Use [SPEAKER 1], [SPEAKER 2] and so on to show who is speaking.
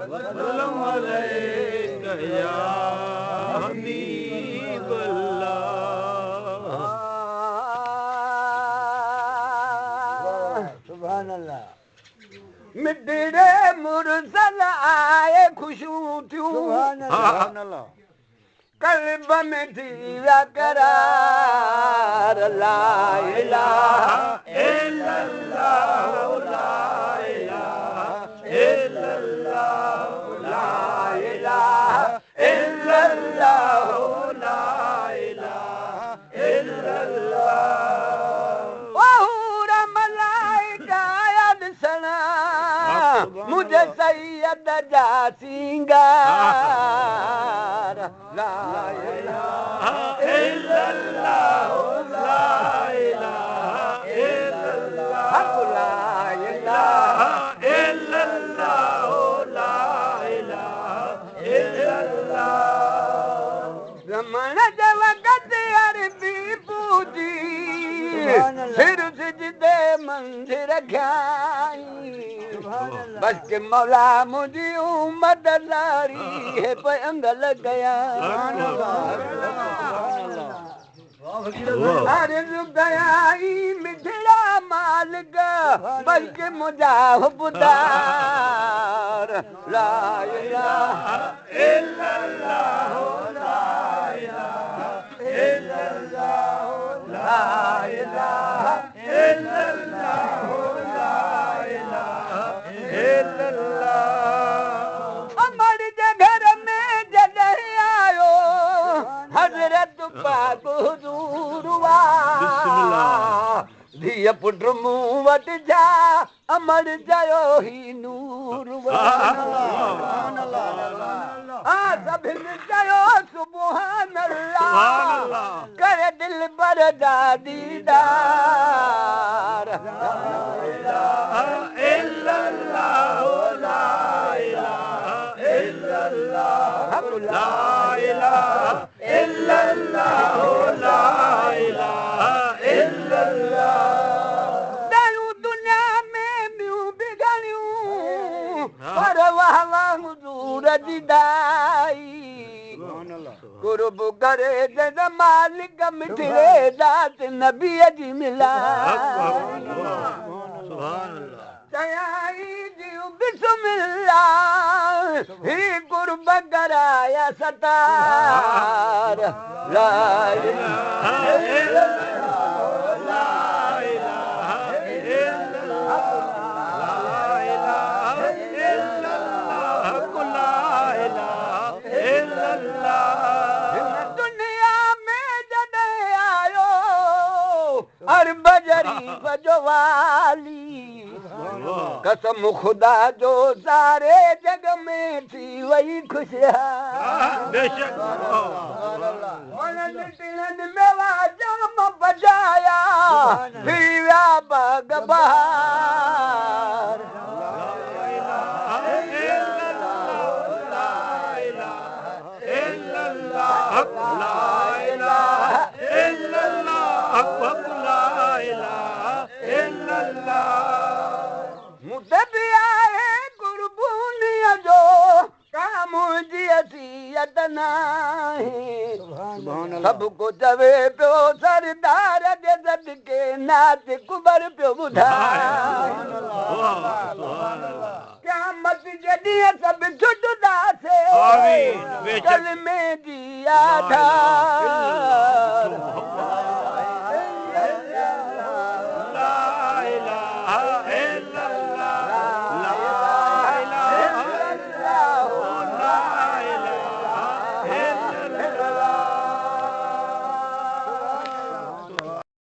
[SPEAKER 1] सल्लल्लाहु
[SPEAKER 2] अलैहि या हबीबल्लाह।
[SPEAKER 1] सुभान अल्लाह। मिठड़े मुरसल आए खुशबू थियूं
[SPEAKER 2] सुभान अल्लाह।
[SPEAKER 1] कल्ब में थी विया करार ला इलाहा
[SPEAKER 2] इल्लल्लाह ला इलाहा इल्लल्लाह
[SPEAKER 1] ला इलाहा इल्लल्लाह
[SPEAKER 2] ला इलाहा इल्लल्लाह।
[SPEAKER 1] ओहूरा मलाइका याद सना मुझे सैयद जा सिंगार ला इलाहा
[SPEAKER 2] इल्लल्लाह ला इलाहा इल्लल्लाह
[SPEAKER 1] ला इलाहा
[SPEAKER 2] इल्लल्लाह ला इलाहा इल्लल्लाह।
[SPEAKER 1] रमण जे वक़्त अरबी पूजी सिर सिजदे मंदिर रखाई बस के मौला मुझी उम्मत लारी है पे अंगल गया अर्ज़ गयाई मिठड़ा मालिक बस के मुझा बुधार ला इलाहा
[SPEAKER 2] इल्लल्लाह ला इलाहा इल्लल्लाह
[SPEAKER 1] ला इलाहा
[SPEAKER 2] इल्लल्लाह ला इलाहा इल्लल्लाह।
[SPEAKER 1] अमर जे घर में जॾहिं आयो हज़रत पाक हुज़ूर वाह धीअ पुट मूं वटि जा अमर चयो ही नूर सभिनि चयो सुभान अल्लाह करे दिल पर जा दीदार
[SPEAKER 2] इल्लल्लाह ला इलाहा इल्लल्लाह ला इलाहा इल्लल्लाह ला इलाहा इल्लल्लाह।
[SPEAKER 1] दयूं दुनिया में ॿियूं बि घणियूं पर वाह वाह हुज़ूर जी दाई कुर्ब करे जद मालिक मिठड़े ज़ात नबीअ जी मिलाई चयाई जियूं बिस्मिल्लाह ही कुर्ब कराया सतार ला इलाहा दुनिया में जॾहिं आयो अरब शरीफ़ जो वाली कसम ख़ुदा जो सारे जग में थी वई खुशहाली मेवा जाम बजाया थी विया बाग बहार मुझे भी आए कुर्बानीअ जो काम जी असीयत नाहे सभु को चवे पियो सरदार जे सदके नाच कुबर पियो ॿुधाए क़यामत जे ॾींहुं सभु छुटंदासीं कलमे जी आधार